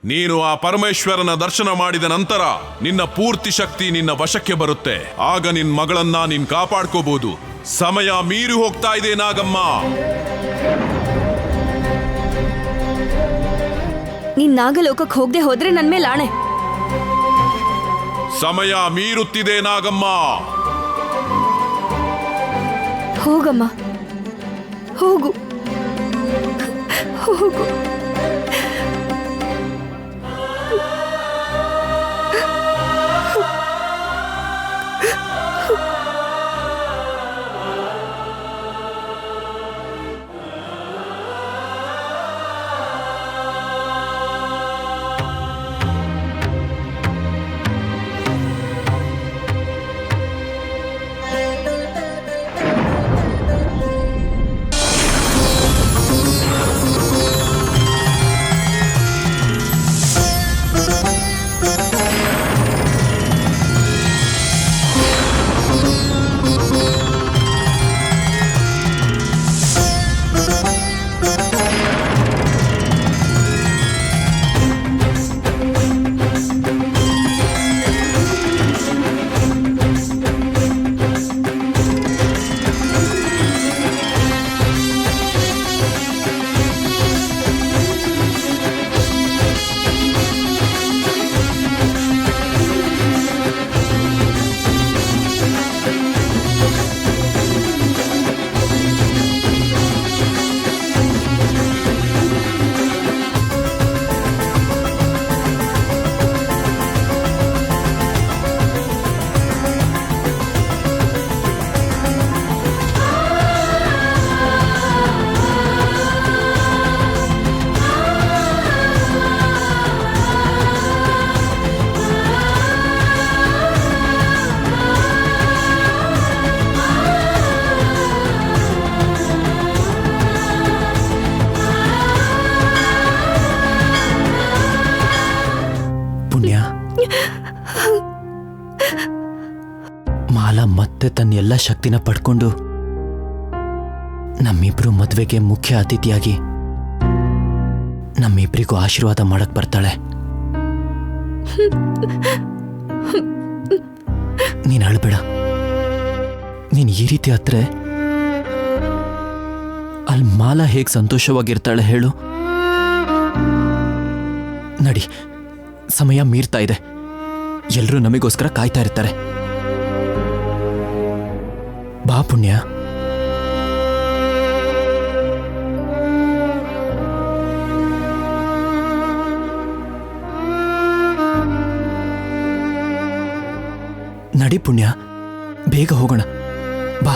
ನೀನು ಆ ಪರಮೇಶ್ವರನ ದರ್ಶನ ಮಾಡಿದ ನಂತರ ನಿನ್ನ ಪೂರ್ತಿ ಶಕ್ತಿ ನಿನ್ನ ವಶಕ್ಕೆ ಬರುತ್ತೆ. ಆಗ ನಿನ್ ಮಗಳನ್ನ ನೀನ್ ಕಾಪಾಡ್ಕೋಬಹುದು. ಸಮಯ ಮೀರಿ ಹೋಗ್ತಾ ಇದೆ ನಾಗಮ್ಮ. ನೀನ್ ನಾಗಲೋಕಕ್ಕೆ ಹೋಗದೆ ಹೋದ್ರೆ ನನ್ ಮೇಲೆ ಆಣೆ. ಸಮಯ ಮೀರುತ್ತಿದೆ ನಾಗಮ್ಮ. ಹೋಗಮ್ಮ, ಹೋಗು ಹೋಗು. ಮಾಲಾ ಮತ್ತೆ ತನ್ನ ಎಲ್ಲ ಶಕ್ತಿನ ಪಡ್ಕೊಂಡು ನಮ್ಮಿಬ್ರು ಮದುವೆಗೆ ಮುಖ್ಯ ಅತಿಥಿಯಾಗಿ ನಮ್ಮಿಬ್ರಿಗೂ ಆಶೀರ್ವಾದ ಮಾಡಕ್ ಬರ್ತಾಳೆ. ನೀನ್ ಅಳ್ಬೇಡ. ನೀನ್ ಈ ರೀತಿ ಹತ್ರ ಅಲ್ಲಿ ಮಾಲಾ ಹೇಗ್ ಸಂತೋಷವಾಗಿರ್ತಾಳೆ ಹೇಳು. ನಡಿ, ಸಮಯ ಮೀರ್ತಾ ಇದೆ. ಎಲ್ರೂ ನಮಗೋಸ್ಕರ ಕಾಯ್ತಾ ಇರ್ತಾರೆ. ಬಾ ಪುಣ್ಯ. ನಡಿ ಪುಣ್ಯ, ಬೇಗ ಹೋಗೋಣ. ಬಾ.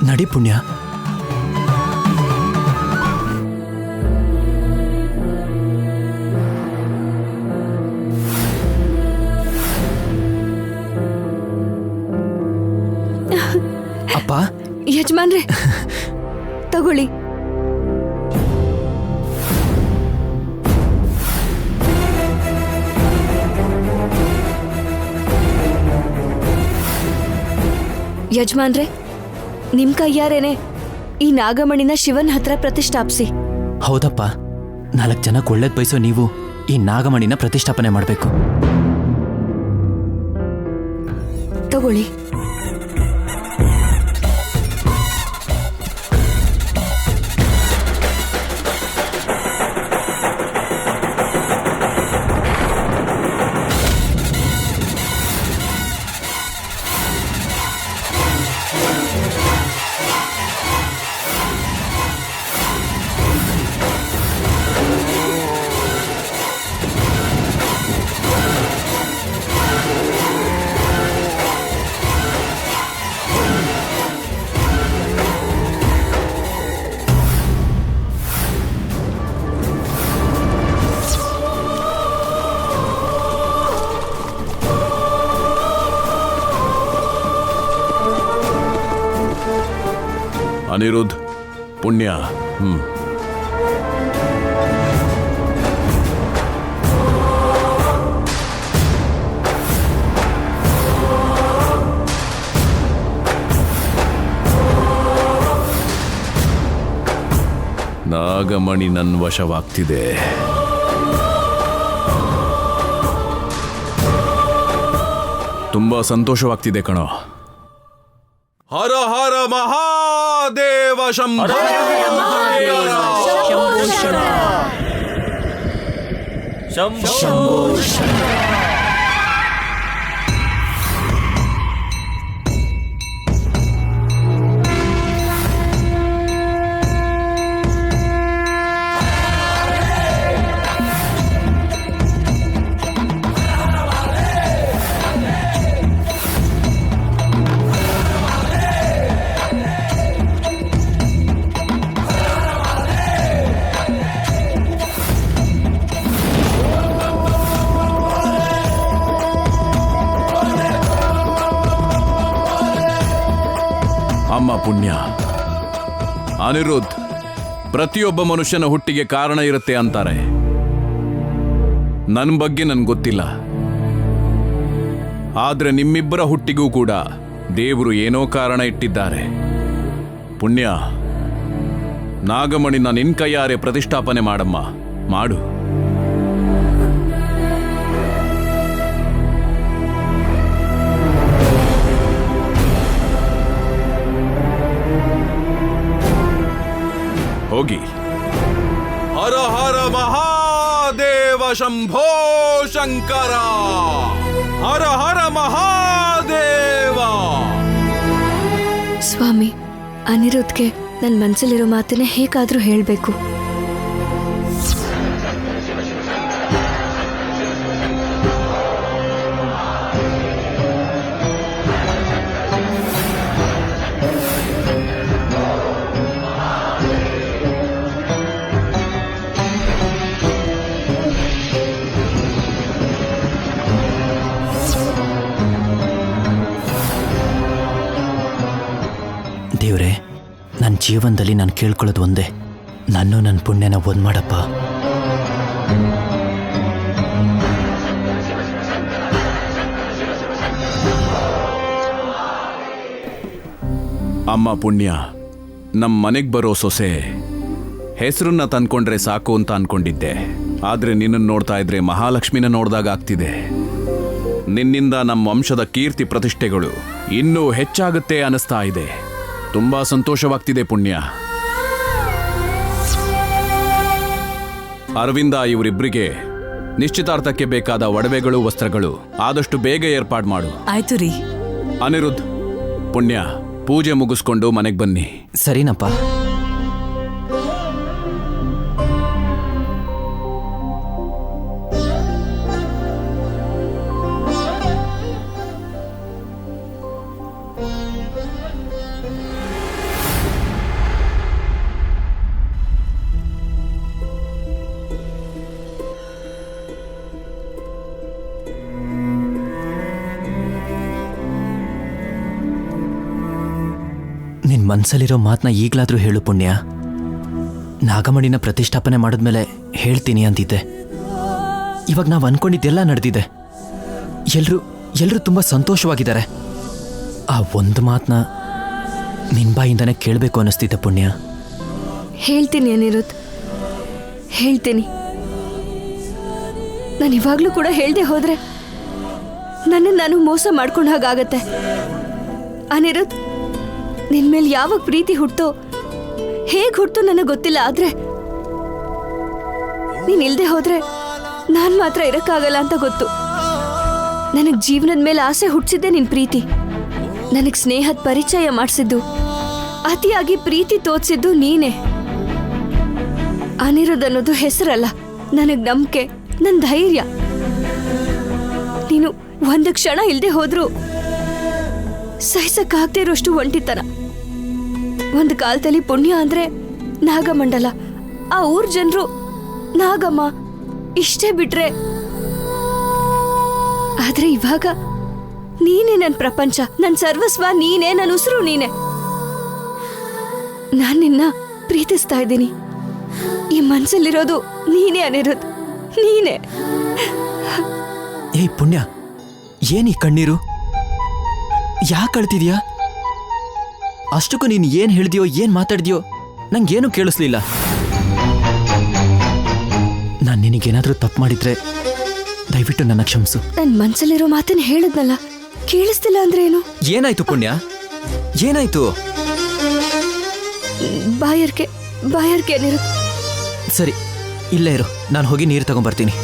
ನಡಿ ಪುಣ್ಯ. ಅಪ್ಪ. ಯಜಮಾನ್ರೆ, ತಗೊಳ್ಳಿ. ಯಜಮಾನ್ರೆ, ನಿಮ್ ಕೈಯಾರೇನೆ ಈ ನಾಗಮಣಿನ ಶಿವನ್ ಹತ್ರ ಪ್ರತಿಷ್ಠಾಪಿಸಿ. ಹೌದಪ್ಪ, 4 ಜನಕ್ಕೆ ಒಳ್ಳೇದ್ ಬಯಸೋ ನೀವು ಈ ನಾಗಮಣಿನ ಪ್ರತಿಷ್ಠಾಪನೆ ಮಾಡಬೇಕು. ತಗೊಳ್ಳಿ. ಅನಿರುದ್ಧ್, ಪುಣ್ಯ. ನಾಗಮಣಿ ನನ್ನ ವಶವಾಗ್ತಿದೆ. ತುಂಬಾ ಸಂತೋಷವಾಗ್ತಿದೆ ಕಣೋ. ಹರ ಹರ ಮಹಾದೇವ ಶಂಭೋ. ಅಮ್ಮ ಪುಣ್ಯ. ಅನಿರುದ್ಧ್, ಪ್ರತಿಯೊಬ್ಬ ಮನುಷ್ಯನ ಹುಟ್ಟಿಗೆ ಕಾರಣ ಇರುತ್ತೆ ಅಂತಾರೆ. ನನ್ನ ಬಗ್ಗೆ ನನ್ಗೆ ಗೊತ್ತಿಲ್ಲ, ಆದ್ರೆ ನಿಮ್ಮಿಬ್ಬರ ಹುಟ್ಟಿಗೂ ಕೂಡ ದೇವರು ಏನೋ ಕಾರಣ ಇಟ್ಟಿದ್ದಾರೆ. ಪುಣ್ಯ, ನಾಗಮಣಿನ ನಿನ್ ಕೈಯಾರೆ ಪ್ರತಿಷ್ಠಾಪನೆ ಮಾಡಮ್ಮ, ಮಾಡು. ಹೋಗಿ. ಹರ ಹರ ಮಹಾದೇವ ಶಂಭೋ ಶಂಕರ. ಹರ ಹರ ಮಹಾದೇವ. ಸ್ವಾಮಿ, ಅನಿರುದ್ಧ್ಗೆ ನನ್ನ ಮನಸ್ಸಲ್ಲಿರೋ ಮಾತನ್ನೇ ಹೇಗಾದ್ರೂ ಹೇಳಬೇಕು. ದೇವ್ರೆ, ನನ್ನ ಜೀವನದಲ್ಲಿ ನಾನು ಕೇಳ್ಕೊಳ್ಳೋದು ಒಂದೇ, ನಾನು ನನ್ನ ಪುಣ್ಯನ ಒಂದ್ ಮಾಡಪ್ಪ. ಅಮ್ಮ ಪುಣ್ಯ, ನಮ್ಮ ಮನೆಗೆ ಬರೋ ಸೊಸೆ ಹೆಸರನ್ನ ತಂದ್ಕೊಂಡ್ರೆ ಸಾಕು ಅಂತ ಅನ್ಕೊಂಡಿದ್ದೆ. ಆದ್ರೆ ನಿನ್ನನ್ನು ನೋಡ್ತಾ ಇದ್ರೆ ಮಹಾಲಕ್ಷ್ಮಿನ ನೋಡ್ದಾಗ ಆಗ್ತಿದೆ. ನಿನ್ನಿಂದ ನಮ್ಮ ವಂಶದ ಕೀರ್ತಿ ಪ್ರತಿಷ್ಠೆಗಳು ಇನ್ನೂ ಹೆಚ್ಚಾಗುತ್ತೆ ಅನಿಸ್ತಾ ಇದೆ. ತುಂಬಾ ಸಂತೋಷವಾಗ್ತಿದೆ ಪುಣ್ಯ. ಅರವಿಂದ, ಇವರಿಬ್ಬರಿಗೆ ನಿಶ್ಚಿತಾರ್ಥಕ್ಕೆ ಬೇಕಾದ ಒಡವೆಗಳು, ವಸ್ತ್ರಗಳು ಆದಷ್ಟು ಬೇಗ ಏರ್ಪಾಡು ಮಾಡು. ಆಯ್ತು ರೀ. ಅನಿರುದ್ಧ್, ಪುಣ್ಯ, ಪೂಜೆ ಮುಗಿಸ್ಕೊಂಡು ಮನೆಗೆ ಬನ್ನಿ. ಸರಿನಪ್ಪ. ನಿನ್ ಮನ್ಸಲ್ಲಿರೋ ಮಾತನ್ನ ಈಗ್ಲಾದ್ರೂ ಹೇಳು ಪುಣ್ಯ. ನಾಗಮಣಿನ ಪ್ರತಿಷ್ಠಾಪನೆ ಮಾಡಿದ್ಮೇಲೆ ಹೇಳ್ತೀನಿ ಅಂತಿದ್ದೆ. ಇವಾಗ ನಾವು ಅನ್ಕೊಂಡಿದ್ದೆಲ್ಲ ನಡೆದಿದೆ. ಎಲ್ರೂ ತುಂಬಾ ಸಂತೋಷವಾಗಿದ್ದಾರೆ. ಆ ಒಂದು ಮಾತನ್ನ ನಿನ್ ಬಾಯಿಂದಾನೆ ಕೇಳಬೇಕು ಅನ್ನಿಸ್ತಿದ್ದೆ ಪುಣ್ಯ. ಹೇಳ್ತೀನಿ ಅನಿರುದ್ಧ್, ಹೇಳ್ತೀನಿ. ನಾನು ಇವಾಗ್ಲೂ ಕೂಡ ಹೇಳ್ದೆ ಹೋದ್ರೆ ನನ್ನನ್ನು ನಾನು ಮೋಸ ಮಾಡ್ಕೊಂಡ ಹಾಗಾಗತ್ತೆ. ಅನಿರುದ್ಧ್, ನಿನ್ ಮೇಲೆ ಯಾವಾಗ ಪ್ರೀತಿ ಹುಟ್ಟೋ, ಹೇಗ್ ಹುಟ್ಟೋ ನನಗೆ ಗೊತ್ತಿಲ್ಲ. ಆದ್ರೆ ನೀನ್ ಇಲ್ದೆ ಹೋದ್ರೆ ನಾನ್ ಮಾತ್ರ ಇರಕ್ಕಾಗಲ್ಲ ಅಂತ ಗೊತ್ತು. ನನಗ್ ಜೀವನದ ಮೇಲೆ ಆಸೆ ಹುಟ್ಟಿಸಿದ್ದೆ ನಿನ್ ಪ್ರೀತಿ. ನನಗ್ ಸ್ನೇಹದ ಪರಿಚಯ ಮಾಡಿಸಿದ್ದು, ಅತಿಯಾಗಿ ಪ್ರೀತಿ ತೋರಿಸಿದ್ದು ನೀನೇ. ಅನಿರುದ್ಧ್ ಅನ್ನೋದು ಹೆಸರಲ್ಲ, ನನಗ್ ನಂಬಿಕೆ, ನನ್ ಧೈರ್ಯ. ನೀನು ಒಂದು ಕ್ಷಣ ಇಲ್ದೆ ಹೋದ್ರು ಸಹಿಸಕ್ಕಾಗದೇ ಇರೋಷ್ಟು ಒಂಟಿತನ. ಒಂದು ಕಾಲದಲ್ಲಿ ಪುಣ್ಯ ಅಂದ್ರೆ ನಾಗಮಂಡಲ, ಆ ಊರ್ ಜನರು ನಾಗಮ್ಮ ಇಷ್ಟೇ ಬಿಟ್ರೆ. ಆದ್ರೆ ಇವಾಗ ನೀನೇ ನನ್ನ ಪ್ರಪಂಚ, ನನ್ನ ಸರ್ವಸ್ವ ನೀನೇ, ನನ್ನ ಉಸಿರು ನೀನೆ. ನಾನು ನಿನ್ನ ಪ್ರೀತಿಸ್ತಾ ಇದ್ದೀನಿ. ಈ ಮನ್ಸಲ್ಲಿರೋದು ನೀನೇ ಅನಿರುದ್, ನೀನೇ. ಏಯ್ ಪುಣ್ಯ, ಏನ್ ಈ ಕಣ್ಣೀರು? ಯಾಕೆ ಅಳ್ತಿದ್ಯಾ? ಅಷ್ಟಕ್ಕೂ ನೀನು ಏನ್ ಹೇಳ್ದಿಯೋ ಏನ್ ಮಾತಾಡ್ದಿಯೋ ನಂಗೇನು ಕೇಳಿಸ್ಲಿಲ್ಲ. ನಾನು ನಿನಗೇನಾದ್ರೂ ತಪ್ಪು ಮಾಡಿದ್ರೆ ದಯವಿಟ್ಟು ನನ್ನ ಕ್ಷಮಿಸು. ನನ್ ಮನ್ಸಲ್ಲಿರೋ ಮಾತನ್ನ ಹೇಳಿದ್ನಲ್ಲ, ಕೇಳಿಸ್ತಿಲ್ಲ ಅಂದ್ರೆ ಏನು? ಏನಾಯ್ತು ಪುಣ್ಯ, ಏನಾಯ್ತು? ಬಾಯರ್ಕೆ ಅನಿರುದ್. ಸರಿ, ಇಲ್ಲೇ ಇರು, ನಾನು ಹೋಗಿ ನೀರು ತಗೊಂಡ್ಬರ್ತೀನಿ.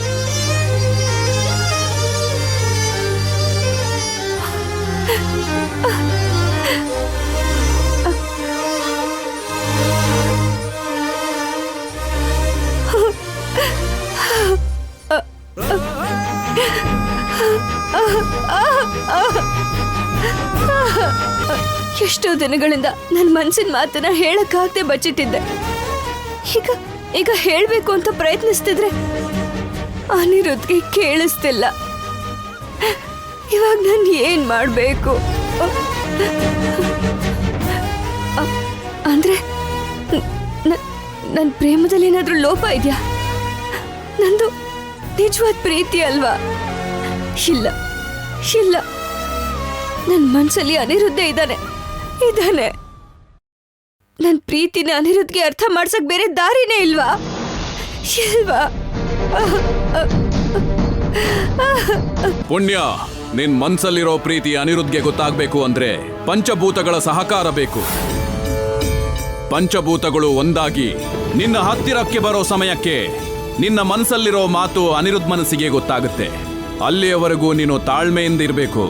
ಎಷ್ಟೋ ದಿನಗಳಿಂದ ನನ್ನ ಮನ್ಸಿನ ಮಾತನ್ನ ಹೇಳಕ್ಕಾಗದೆ ಬಚ್ಚಿಟ್ಟಿದ್ದೆ. ಈಗ ಹೇಳ್ಬೇಕು ಅಂತ ಪ್ರಯತ್ನಿಸ್ತಿದ್ರೆ ಅನಿರುದ್ಗೆ ಕೇಳಿಸ್ತಿಲ್ಲ. ಇವಾಗ ನಾನು ಏನ್ ಮಾಡ್ಬೇಕು? ಅಂದ್ರೆ ನನ್ನ ಪ್ರೇಮದಲ್ಲಿ ಏನಾದ್ರೂ ಲೋಪ ಇದೆಯಾ? ನಂದು ನಿಜವಾದ ಪ್ರೀತಿ ಅಲ್ವಾ? ಇಲ್ಲ ಇಲ್ಲ, ನನ್ನ ಮನ್ಸಲ್ಲಿ ಅನಿರುದ್ಧೇ ಇದ್ದಾನೆ. ನನ್ನ ಪ್ರೀತಿನ ಅನಿರುದ್ಧ್ಗೆ ಅರ್ಥ ಮಾಡ್ಸಕ್ ಬೇರೆ ದಾರಿನೇ ಇಲ್ವಾ? ಪುಣ್ಯ, ನಿನ್ ಮನ್ಸಲ್ಲಿರೋ ಪ್ರೀತಿ ಅನಿರುದ್ಧ್ಗೆ ಗೊತ್ತಾಗ್ಬೇಕು ಅಂದ್ರೆ ಪಂಚಭೂತಗಳ ಸಹಕಾರ ಬೇಕು. ಪಂಚಭೂತಗಳು ಒಂದಾಗಿ ನಿನ್ನ ಹತ್ತಿರಕ್ಕೆ ಬರೋ ಸಮಯಕ್ಕೆ ನಿನ್ನ ಮನಸ್ಸಲ್ಲಿರೋ ಮಾತು ಅನಿರುದ್ಧ್ ಮನಸ್ಸಿಗೆ ಗೊತ್ತಾಗುತ್ತೆ. ಅಲ್ಲಿಯವರೆಗೂ ನೀನು ತಾಳ್ಮೆಯಿಂದ ಇರಬೇಕು.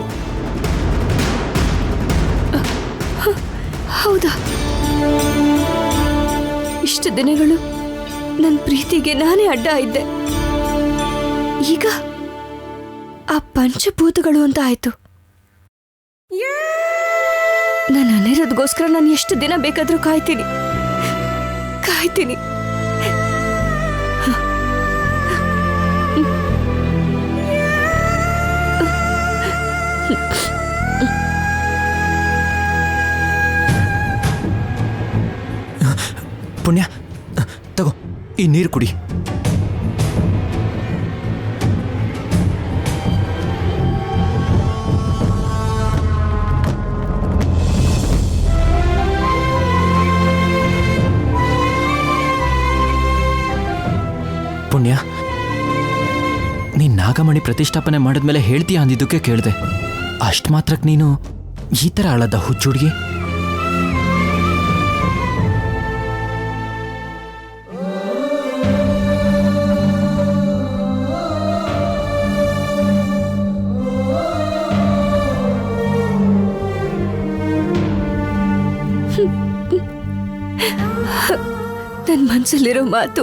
ಹೌದಾ? ಇಷ್ಟು ದಿನಗಳು ನನ್ನ ಪ್ರೀತಿಗೆ ನಾನೇ ಅಡ್ಡ ಇದ್ದೆ. ಈಗ ಆ ಪಂಚಭೂತಗಳು ಅಂತ ಆಯ್ತು. ನನ್ನ ಅನಿರುದ್ಧ್ಗೋಸ್ಕರ ನಾನು ಎಷ್ಟು ದಿನ ಬೇಕಾದ್ರೂ ಕಾಯ್ತೀನಿ. ಪುಣ್ಯ, ತಗೋ ಈ ನೀರು ಕುಡಿ. ಪುಣ್ಯ, ನೀನ್ ನಾಗಮಣಿ ಪ್ರತಿಷ್ಠಾಪನೆ ಮಾಡಿದ್ಮೇಲೆ ಹೇಳ್ತೀಯ ಅಂದಿದ್ದಕ್ಕೆ ಕೇಳಿದೆ. ಅಷ್ಟು ಮಾತ್ರಕ್ಕೆ ನೀನು ಈ ಥರ ಆಳದ ಹುಚ್ಚುಡ್ಗಿ? ನನ್ನ ಮನ್ಸಲ್ಲಿರೋ ಮಾತು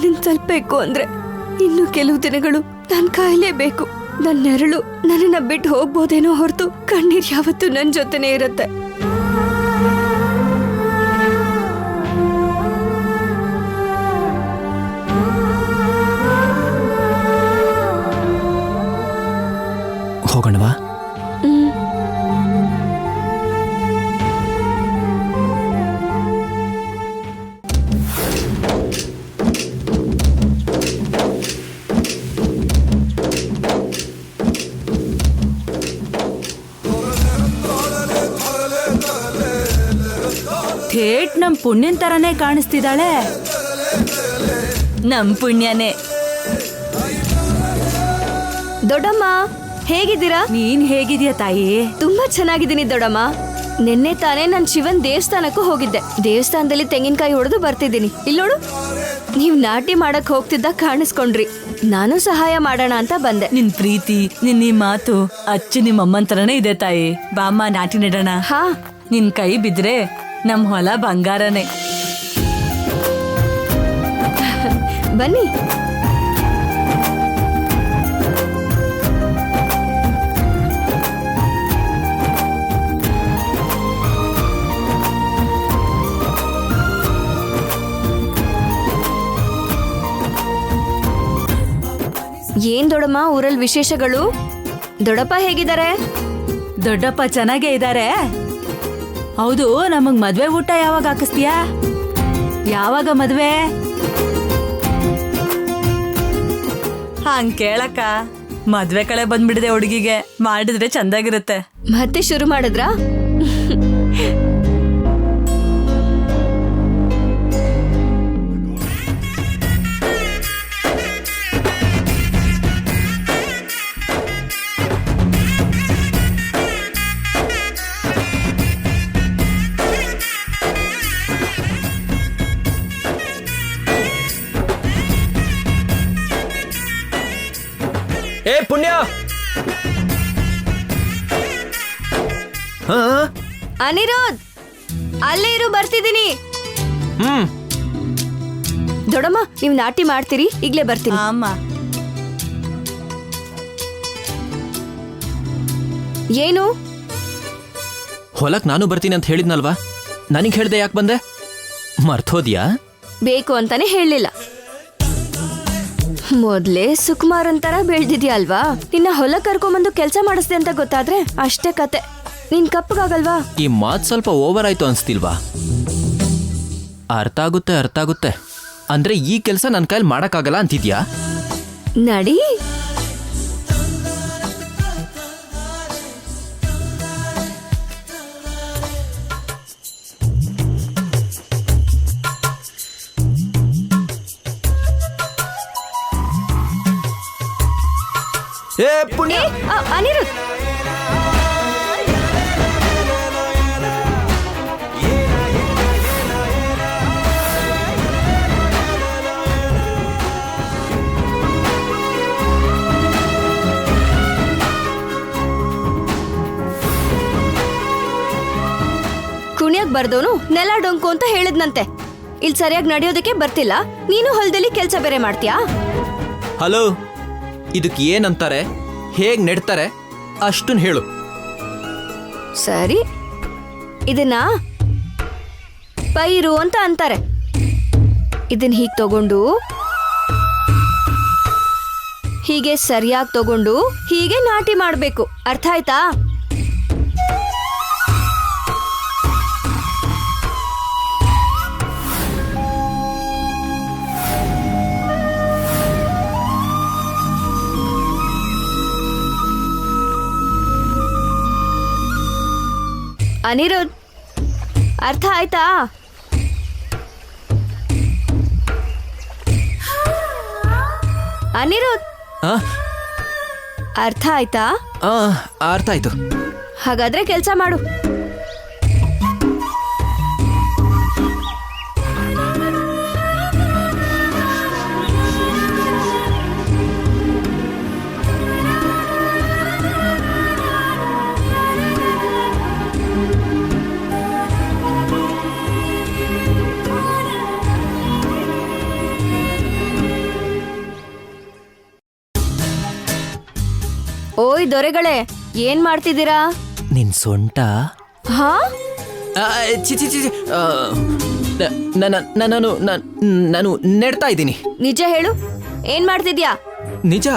ನಿನ್ನ ತಲುಪಬೇಕು ಅಂದ್ರೆ ಇನ್ನು ಕೆಲವು ದಿನಗಳು ನಾನು ಕಾಯಲೇಬೇಕು. ನನ್ನ ನೆರಳು ನನ್ನನ್ನ ಬಿಟ್ಟು ಹೋಗ್ಬೋದೇನೋ ಹೊರತು ಕಣ್ಣೀರ್ ಯಾವತ್ತೂ ನನ್ನ ಜೊತೆನೇ ಇರುತ್ತೆ. ಹೋಗೋಣವಾ? ಥೇಟ್ ನಮ್ ಪುಣ್ಯನ್ ತರನೇ ಕಾಣಿಸ್ತಿದ್ದಾಳೆ. ನಮ್ ಪುಣ್ಯನೇ. ದೊಡ್ಡಮ್ಮ, ಹೇಗಿದ್ದೀರಾ? ನೀನ್ ಹೇಗಿದ್ಯಾ ತಾಯಿ? ತುಂಬಾ ಚೆನ್ನಾಗಿದ್ದೀನಿ ದೊಡ್ಡಮ್ಮ. ನಿನ್ನೆ ತಾನೇ ನಾನು ಶಿವನ್ ದೇವಸ್ಥಾನಕ್ಕೂ ಹೋಗಿದ್ದೆ. ದೇವಸ್ಥಾನದಲ್ಲಿ ತೆಂಗಿನಕಾಯಿ ಹೊಡೆದು ಬರ್ತಿದ್ದೀನಿ. ಇಲ್ಲೋಡು, ನೀವ್ ನಾಟಿ ಮಾಡಕ್ ಹೋಗ್ತಿದ್ದ ಕಾಣಿಸ್ಕೊಂಡ್ರಿ. ನಾನು ಸಹಾಯ ಮಾಡೋಣ ಅಂತ ಬಂದೆ. ನಿನ್ ಪ್ರೀತಿ, ನಿನ್ ಈ ಮಾತು ಅಚ್ಚು ನಿಮ್ಮ ಅಮ್ಮನ್ ತರನೇ ಇದೆ ತಾಯಿ. ಬಾಮ್ಮ ನಾಟಿ ನೆಡೋಣ. ಹಾ, ನಿನ್ ಕೈ ಬಿದ್ರೆ ನಮ್ ಹೊಲ ಬಂಗಾರನೇ. ಬನ್ನಿ. ಏನ್ ದೊಡ್ಡಮ್ಮ ಊರಲ್ಲಿ ವಿಶೇಷಗಳು? ದೊಡ್ಡಪ್ಪ ಹೇಗಿದ್ದಾರೆ? ದೊಡ್ಡಪ್ಪ ಚೆನ್ನಾಗೇ ಇದ್ದಾರೆ. ಹೌದು, ನಮಗ್ ಮದ್ವೆ ಊಟ ಯಾವಾಗ ಹಾಕಿಸ್ತೀಯಾ? ಯಾವಾಗ ಮದ್ವೆ? ಹಂಗ್ ಕೇಳಕ್ಕ, ಮದ್ವೆ ಕಳೆ ಬಂದ್ಬಿಡಿದೆ ಹುಡುಗಿಗೆ, ಮಾಡಿದ್ರೆ ಚಂದಾಗಿರುತ್ತೆ. ಮತ್ತೆ ಶುರು ಮಾಡಿದ್ರಾ? ಏ ಪುಣ್ಯ, ಹಾ ಅನಿರುದ್, ಅಲ್ಲೇ ಇರು, ಬರ್ತಿದ್ದೀನಿ. ಹ್ಮ್ ದೊಡಮ್ಮ, ನೀವ್ ನಾಟಿ ಮಾಡ್ತೀರಿ, ಈಗ್ಲೇ ಬರ್ತೀನಿ. ಅಮ್ಮ, ಏನು? ಹೊಲಕ್ ನಾನು ಬರ್ತೀನಿ ಅಂತ ಹೇಳಿದ್ನಲ್ವಾ, ನನಗೆ ಹೇಳ್ದೆ ಯಾಕೆ ಬಂದೆ? ಮರ್ತೋದ್ಯಾ? ಬೇಕು ಅಂತಾನೆ ಹೇಳಲಿಲ್ಲ. ಮೊದ್ಲೇ ಸುಕುಮಾರ್ ಅಂತರ ಬೆಳ್ದಿದ್ಯಾ ಅಲ್ವಾ? ನಿನ್ನ ಹೊಲ ಕರ್ಕೊಂಬಂದು ಕೆಲ್ಸ ಮಾಡಿಸ್ದೆ ಅಂತ ಗೊತ್ತಾದ್ರೆ ಅಷ್ಟೇ ಕತೆ. ನೀನ್ ಕಪ್ಪಗಾಗಲ್ವಾ? ಈ ಮಾತ್ ಸ್ವಲ್ಪ ಓವರ್ ಆಯ್ತು ಅನ್ಸ್ತಿಲ್ವಾ? ಅರ್ಥ ಆಗುತ್ತೆ. ಅಂದ್ರೆ ಈ ಕೆಲಸ ನನ್ನ ಕೈಲಿ ಮಾಡಕ್ಕಾಗಲ್ಲ ಅಂತಿದ್ಯಾ? ನಡಿ. ಏ ಪುಣ್ಯ, ಅನಿರುದ್, ಕುಣಿಯಕ್ ಬರ್ದವನು ನೆಲ ಡೊಂಕು ಅಂತ ಹೇಳಿದ್ನಂತೆ. ಇಲ್ಲಿ ಸರಿಯಾಗಿ ನಡೆಯೋದಕ್ಕೆ ಬರ್ತಿಲ್ಲ, ನೀನು ಹೊಲದಲ್ಲಿ ಕೆಲ್ಸ ಬೇರೆ ಮಾಡ್ತೀಯಾ? ಹಲೋ, ಇದಕ್ಕೆ ಏನಂತಾರೆ, ಹೇಗ್ ನೆಡ್ತಾರೆ ಅಷ್ಟನ್ ಹೇಳು. ಸರಿ, ಇದನ್ನ ಪೈರು ಅಂತ ಅಂತಾರೆ. ಇದನ್ನ ಹೀಗೆ ತಗೊಂಡು ಹೀಗೆ ಸರಿಯಾಗಿ ತಗೊಂಡು ಹೀಗೆ ನಾಟಿ ಮಾಡ್ಬೇಕು. ಅರ್ಥ ಆಯ್ತಾ? ಅನಿರುದ್, ಅರ್ಥ ಆಯ್ತಾ? ಅನಿರುದ್, ಆ? ಅರ್ಥ ಆಯ್ತಾ? ಆ, ಅರ್ಥ ಆಯ್ತು. ಹಾಗಾದ್ರೆ ಕೆಲ್ಸ ಮಾಡು. ಓಯ್ ದೊರೆಗಳೇ, ಏನ್ ಮಾಡ್ತಿದ್ದೀರಾ? ನಿನ್ ಸೊಂಟ ಹಾ? ಚಿ ಚಿ ಚಿ ಚಿ, ನಾನು ನೆಡ್ತಾ ಇದ್ದೀನಿ. ನಿಜ ಹೇಳು, ಏನ್ ಮಾಡ್ತಿದ್ಯಾ? ನಿಜ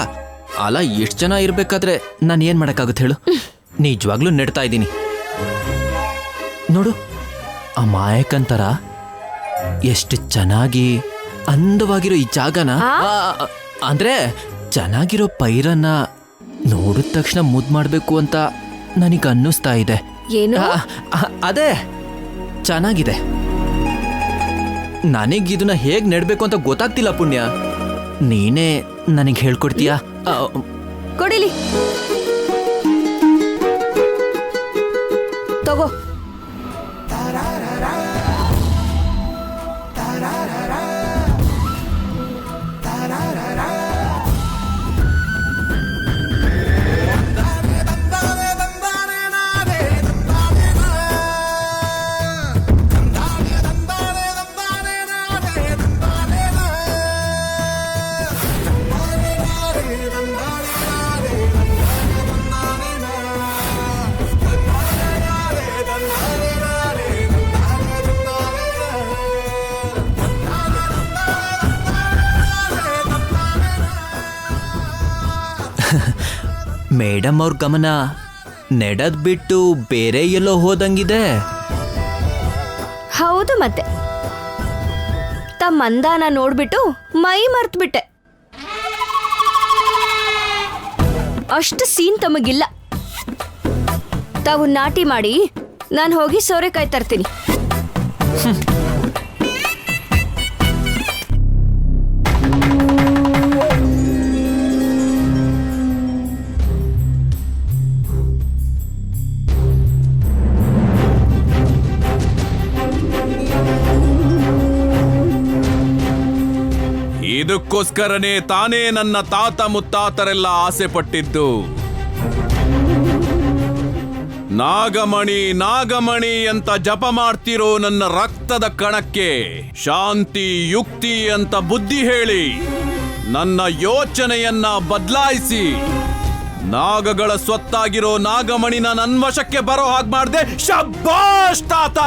ಅಲ್ಲ, ಎಷ್ಟು ಜನ ಇರ್ಬೇಕಾದ್ರೆ ನಾನು ಏನ್ ಮಾಡಕ್ಕಾಗುತ್ತೆ ಹೇಳು? ನಿಜವಾಗ್ಲೂ ನೆಡ್ತಾ ಇದ್ದೀನಿ. ನೋಡು, ಆ ಮಾಯಕಂತರ ಎಷ್ಟು ಚೆನ್ನಾಗಿ ಅಂದವಾಗಿರೋ ಈ ಜಾಗನ, ಅಂದ್ರೆ ಚೆನ್ನಾಗಿರೋ ಪೈರನ್ನ ನೋಡಿದ ತಕ್ಷಣ ಮುದ್ದು ಮಾಡಬೇಕು ಅಂತ ನನಗೆ ಅನ್ನಿಸ್ತಾ ಇದೆ. ಏನು? ಅದೇ ಚೆನ್ನಾಗಿದೆ. ನನಗಿದನ್ನ ಹೇಗ್ ನೆಡ್ಬೇಕು ಅಂತ ಗೊತ್ತಾಗ್ತಿಲ್ಲ ಪುಣ್ಯ. ನೀನೇ ನನಗೆ ಹೇಳ್ಕೊಡ್ತೀಯಾ? ಕೊಡಿಲಿ, ತಗೋ. ಮೇಡಮ್ ಅವ್ರ ಗಮನ ನೆಡದ್ ಬಿಟ್ಟು ಬೇರೆ ಎಲ್ಲೋ ಹೋದಂಗಿದೆ. ಹೌದು ಮತ್ತೆ ತಮ್ಮ ಅಂದಾನ ನೋಡ್ಬಿಟ್ಟು ಮೈ ಮರ್ತ್ಬಿಟ್ಟೆ. ಅಷ್ಟು ಸೀನ್ ತಮಗಿಲ್ಲ. ತಾವು ನಾಟಿ ಮಾಡಿ ನಾನು ಹೋಗಿ ಸೋರೆಕಾಯಿ ತರ್ತೀನಿ. ಇದಕ್ಕೋಸ್ಕರನೇ ತಾನೇ ನನ್ನ ತಾತ ಮುತ್ತಾತರೆಲ್ಲ ಆಸೆ ಪಟ್ಟಿದ್ದು. ನಾಗಮಣಿ ನಾಗಮಣಿ ಅಂತ ಜಪ ಮಾಡ್ತಿರೋ ನನ್ನ ರಕ್ತದ ಕಣಕ್ಕೆ ಶಾಂತಿ ಯುಕ್ತಿ ಅಂತ ಬುದ್ಧಿ ಹೇಳಿ ನನ್ನ ಯೋಚನೆಯನ್ನ ಬದಲಾಯಿಸಿ ನಾಗಗಳ ಸ್ವತ್ತಾಗಿರೋ ನಾಗಮಣಿನ ನನ್ನ ವಶಕ್ಕೆ ಬರೋ ಹಾಗೆ ಮಾಡ್ದೆ. ಶಬ್ಬಾಷ್ ತಾತ.